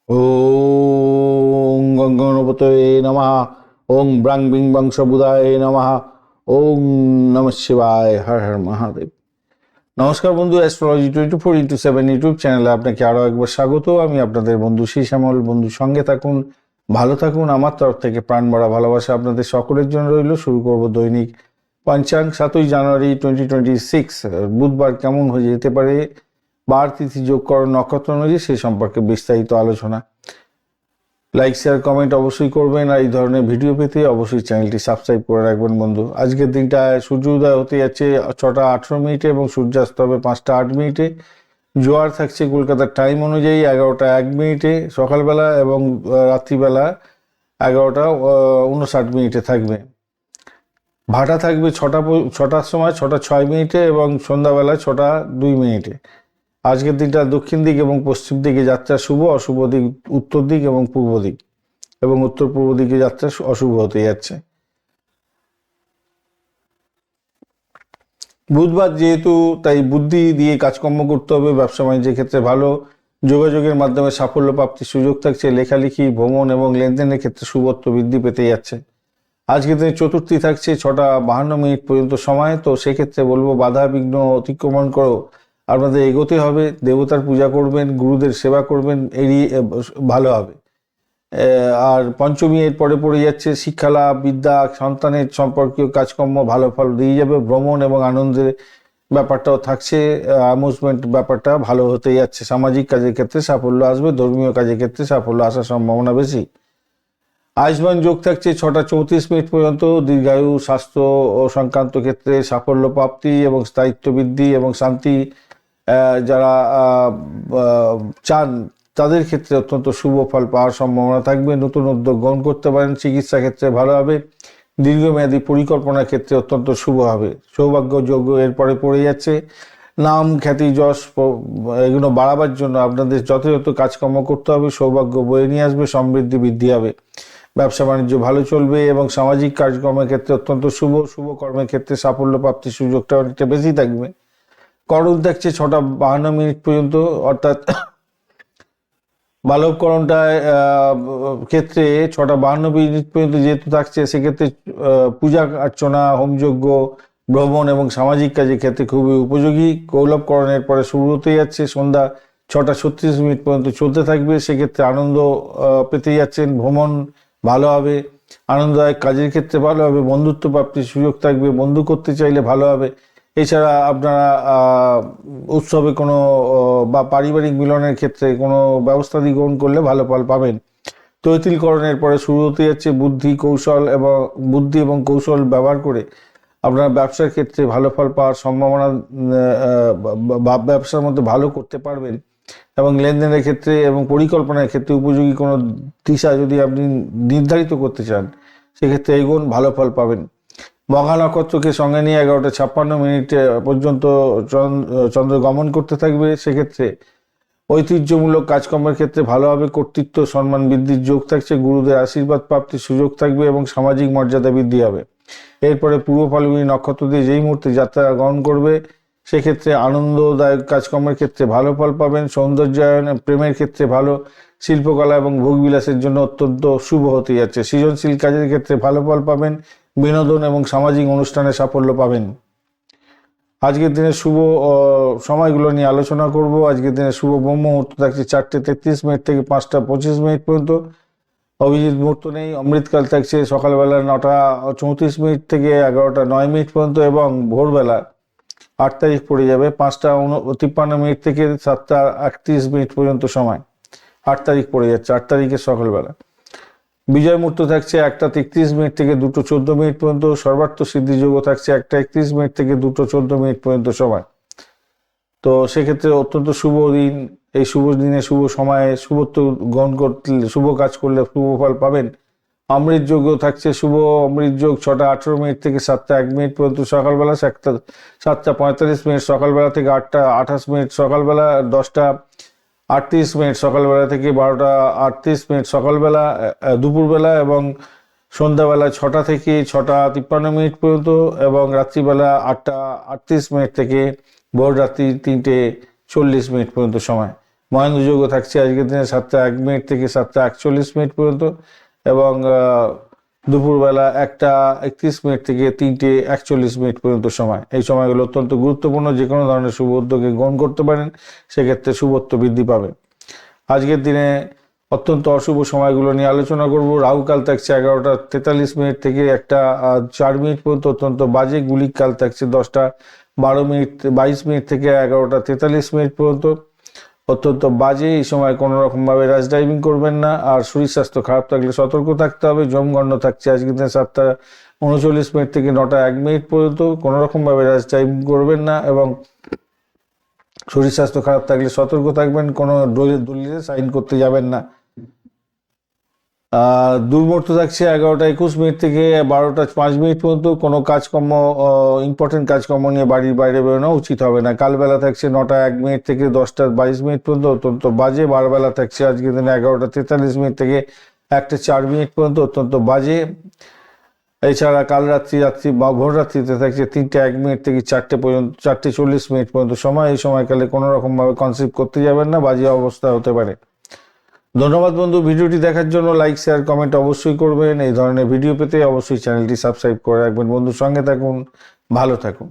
ওং গঙ্গণপতয়ে নমঃ। ওং ব্রাং বিং বংশ বুধায় নমঃ। ওং নমঃ শিবায়। হর হর মহাদেব। নমস্কার বন্ধু, অ্যাস্ট্রোলজি 24x7 ইউটিউব চ্যানেলে আপনাকে আরও একবার স্বাগত। আমি আপনাদের বন্ধু শ্যামল। বন্ধু সঙ্গে থাকুন, ভালো থাকুন। আমার তরফ থেকে প্রাণ ভরা ভালোবাসা আপনাদের সকলের জন্য রইল। শুরু করব দৈনিক পঞ্চাঙ্গ 7ই জানুয়ারি 2026 বুধবার কেমন হয়ে যেতে পারে, বার তিথি যোগকরণ নক্ষত্র অনুযায়ী সে সম্পর্কে বিস্তারিত আলোচনা। লাইক শেয়ার কমেন্ট অবশ্যই করবেন, আর এই ধরনের ভিডিও পেতে অবশ্যই চ্যানেলটি সাবস্ক্রাইব করে রাখবেন বন্ধু। আজকের দিনটায় সূর্য উদয় হতে যাচ্ছে 6টা 18 মিনিটে এবং সূর্যাস্ত হবে 5টা 8 মিনিটে। জোয়ার থাকছে কলকাতার টাইম অনুযায়ী 11টা 1 মিনিটে সকালবেলা, এবং রাত্রিবেলা 11টা 59 মিনিটে থাকবে। ভাটা থাকবে 6টার সময় 6টা 6 মিনিটে এবং সন্ধ্যাবেলা 6টা 2 মিনিটে। আজকের দিনটা দক্ষিণ দিক এবং পশ্চিম দিকে যাত্রা শুভ, অশুভ দিক উত্তর দিক এবং পূর্ব দিক, এবং উত্তর পূর্ব দিকে যাত্রা অশুভ হতে যাচ্ছে। বুধবার যেহেতু, তাই বুদ্ধি দিয়ে কাজকর্ম করতে হবে। ব্যবসা বাণিজ্যের ক্ষেত্রে ভালো, যোগাযোগের মাধ্যমে সাফল্য প্রাপ্তির সুযোগ থাকছে। লেখালেখি, ভ্রমণ এবং লেনদেনের ক্ষেত্রে শুভত্ব বৃদ্ধি পেতে যাচ্ছে। আজকের দিনে চতুর্থী থাকছে 6টা 52 মিনিট পর্যন্ত সময়। তো সেক্ষেত্রে বলবো বাধা বিঘ্ন অতিক্রমণ করো আপনাদের এগোতে হবে। দেবতার পূজা করবেন, গুরুদের সেবা করবেন, এড়িয়ে ভালো হবে। আর পঞ্চমী এর পরে পড়ে যাচ্ছে শিক্ষালাভ, বিদ্যা, সন্তানের সম্পর্কীয় কাজকর্ম ভালো ফল দিয়ে যাবে। ভ্রমণ এবং আনন্দের ব্যাপারটাও থাকছে, অ্যামুজমেন্ট ব্যাপারটা ভালো হতে যাচ্ছে। সামাজিক কাজের ক্ষেত্রে সাফল্য আসবে, ধর্মীয় কাজের ক্ষেত্রে সাফল্য আসার সম্ভাবনা বেশি। আয়ুষ্মান যোগ থাকছে 6টা 34 মিনিট পর্যন্ত। দীর্ঘায়ু, স্বাস্থ্য ও সংক্রান্ত ক্ষেত্রে সাফল্য প্রাপ্তি এবং স্থায়িত্ব বৃদ্ধি এবং শান্তি যারা চান তাদের ক্ষেত্রে অত্যন্ত শুভ ফল পাওয়ার সম্ভাবনা থাকবে। নতুন উদ্যোগ গ্রহণ করতে পারেন। চিকিৎসা ক্ষেত্রে ভালো হবে। দীর্ঘমেয়াদী পরিকল্পনার ক্ষেত্রে অত্যন্ত শুভ হবে। সৌভাগ্য যোগ এরপরে পড়ে যাচ্ছে। নাম, খ্যাতি, যশ এগুলো বাড়াবার জন্য আপনাদের যথাযথ কাজকর্ম করতে হবে। সৌভাগ্য বয়ে নিয়ে আসবে, সমৃদ্ধি বৃদ্ধি হবে। ব্যবসা বাণিজ্য ভালো চলবে এবং সামাজিক কাজকর্মের ক্ষেত্রে অত্যন্ত শুভ। শুভ কর্মের ক্ষেত্রে সাফল্য প্রাপ্তির সুযোগটা অনেকটা বেশি থাকবে। করণ থাকছে 6টা 52 মিনিট পর্যন্ত, অর্থাৎ বালবকরণটায় ক্ষেত্রে 6টা 52 মিনিট পর্যন্ত যেহেতু থাকছে, সেক্ষেত্রে পূজা অর্চনা, হোমযজ্ঞ, ভ্রমণ এবং সামাজিক কাজের ক্ষেত্রে খুবই উপযোগী। কৌলভকরণের পরে শুরু হতে যাচ্ছে, সন্ধ্যা 6টা 36 মিনিট পর্যন্ত চলতে থাকবে। সেক্ষেত্রে আনন্দ পেতে যাচ্ছেন। ভ্রমণ ভালো হবে, আনন্দদায়ক কাজের ক্ষেত্রে ভালো হবে। বন্ধুত্ব প্রাপ্তির সুযোগ থাকবে, বন্ধু করতে চাইলে ভালো হবে। এছাড়া আপনারা উৎসবে কোনো বা পারিবারিক মিলনের ক্ষেত্রে কোনো ব্যবস্থা গ্রহণ করলে ভালো ফল পাবেন। তৈতিলকরণের পরে শুরু হতে যাচ্ছে বুদ্ধি এবং কৌশল ব্যবহার করে আপনারা ব্যবসার ক্ষেত্রে ভালো ফল পাওয়ার সম্ভাবনা, ব্যবসার মধ্যে ভালো করতে পারবেন। এবং লেনদেনের ক্ষেত্রে এবং পরিকল্পনার ক্ষেত্রে উপযোগী কোনো দিশা যদি আপনি নির্ধারিত করতে চান, সেক্ষেত্রে এগোন, ভালো ফল পাবেন। মঘা নক্ষত্রকে সঙ্গে নিয়ে 11টা 56 মিনিট পর্যন্ত চন্দ্র গমন করতে থাকবে। সেক্ষেত্রে ঐতিহ্যমূলক কাজকর্মের ক্ষেত্রে ভালো হবে। কর্তৃত্ব সম্মান বৃদ্ধির যোগ থাকছে। গুরুদের আশীর্বাদ প্রাপ্তির সুযোগ থাকবে এবং সামাজিক মর্যাদা বৃদ্ধি হবে। এরপরে পূর্ব ফাল্গুনী নক্ষত্র দিয়ে যেই মুহূর্তে যাত্রা গ্রহণ করবে, সেক্ষেত্রে আনন্দদায়ক কাজকর্মের ক্ষেত্রে ভালো ফল পাবেন। সৌন্দর্যায়ন, প্রেমের ক্ষেত্রে ভালো। শিল্পকলা এবং ভোগবিলাসের জন্য অত্যন্ত শুভ হতে যাচ্ছে। সৃজনশীল কাজের ক্ষেত্রে ভালো ফল পাবেন। বিনোদন এবং সামাজিক অনুষ্ঠানে সাফল্য পাবেন। আজকের দিনের শুভ সময়গুলো নিয়ে আলোচনা করব। আজকের দিনের শুভ ব্রহ্ম মুহূর্ত থাকছে 4টে 33 মিনিট থেকে 5টা 25 মিনিট পর্যন্ত। অভিজিৎ মুহূর্ত নেই। অমৃতকাল থাকছে সকালবেলা 9টা 34 মিনিট থেকে 11টা 9 মিনিট পর্যন্ত, এবং ভোরবেলা 8 তারিখ পড়ে যাবে 5টা 53 মিনিট থেকে 7টা 38 মিনিট পর্যন্ত সময়। 8 তারিখ পড়ে যাচ্ছে, 8 তারিখের সকালবেলা। বিজয় মুহূর্ত থাকছে 1টা 33 মিনিট থেকে 2টো 14 মিনিট পর্যন্ত। সর্বার্থ সিদ্ধিযোগ থাকছে 1টা 31 মিনিট থেকে 2টো 14 মিনিট পর্যন্ত সময়। তো সেক্ষেত্রে অত্যন্ত শুভ দিন। এই শুভ দিনে শুভ সময়ে শুভত্ব গ্রহণ করলে, শুভ কাজ করলে শুভ ফল পাবেন। অমৃত যোগ থাকছে শুভ অমৃত যোগ 6টা 18 মিনিট থেকে 7টা 1 মিনিট পর্যন্ত সকালবেলা। 7টা 45 মিনিট সকালবেলা থেকে 8টা 28 মিনিট সকালবেলা। 10টা 38 মিনিট সকালবেলা থেকে 12টা 38 মিনিট সকালবেলা দুপুরবেলা, এবং সন্ধ্যাবেলা 6টা থেকে 6টা 53 মিনিট পর্যন্ত, এবং রাত্রিবেলা 8টা 38 মিনিট থেকে ভোর রাত্রি 3টে 40 মিনিট পর্যন্ত সময়। মহেন্দ্র যোগ থাকছে আজকের দিনে 7:01 থেকে 7:41 পর্যন্ত, এবং দুপুরবেলা 1:31 থেকে 3:41 পর্যন্ত সময়। এই সময়গুলো অত্যন্ত গুরুত্বপূর্ণ, যে কোনো ধরনের শুভ উদ্যোগে গ্রহণ করতে পারেন, সেক্ষেত্রে শুভত্ব বৃদ্ধি পাবে। আজকের দিনে অত্যন্ত অশুভ সময়গুলো নিয়ে আলোচনা করব। রাহুকাল থাকছে 11:43 থেকে 1:04 পর্যন্ত, অত্যন্ত বাজে। গুলিক কাল থাকছে 10:22 থেকে 11:43 পর্যন্ত, অত্যন্ত বাজে। এই সময় কোনো রকমভাবে র্যাশ ড্রাইভিং করবেন না। আর শরীর স্বাস্থ্য খারাপ থাকলে সতর্ক থাকতে হবে। যমগণ্ড থাকছে আজকের দিনে 7:39 থেকে 9:01 পর্যন্ত, কোনো রকমভাবে র্যাশ ড্রাইভিং করবেন না এবং শরীর স্বাস্থ্য খারাপ থাকলে সতর্ক থাকবেন। কোনো দলিলে সাইন করতে যাবেন না। দুর্মুহূর্ত থাকছে 11:21 থেকে 12:05 পর্যন্ত। কোনো কাজকর্ম, ইম্পর্টেন্ট কাজকর্ম নিয়ে বাড়ির বাইরে বেরোনো উচিত হবে না। কালবেলা থাকছে 9:01 থেকে 10:22 পর্যন্ত, অত্যন্ত বাজে। বারবেলা থাকছে আজকের দিনে 11:43 থেকে 1:04 পর্যন্ত, অত্যন্ত বাজে। এছাড়া কাল রাত্রি বা ভোর রাত্রিতে থাকছে 3:01 থেকে 4টে পর্যন্ত, 4:40 পর্যন্ত সময়। এই সময়কালে কোনো রকমভাবে কনসিভ করতে যাবেন না, বাজে অবস্থা হতে পারে। ধন্যবাদ বন্ধু, ভিডিওটি দেখার জন্য। লাইক, শেয়ার, কমেন্ট অবশ্যই করবেন। এই ধরনের ভিডিও পেতে অবশ্যই চ্যানেলটি সাবস্ক্রাইব করে রাখবেন। বন্ধুর সঙ্গে থাকুন, ভালো থাকুন।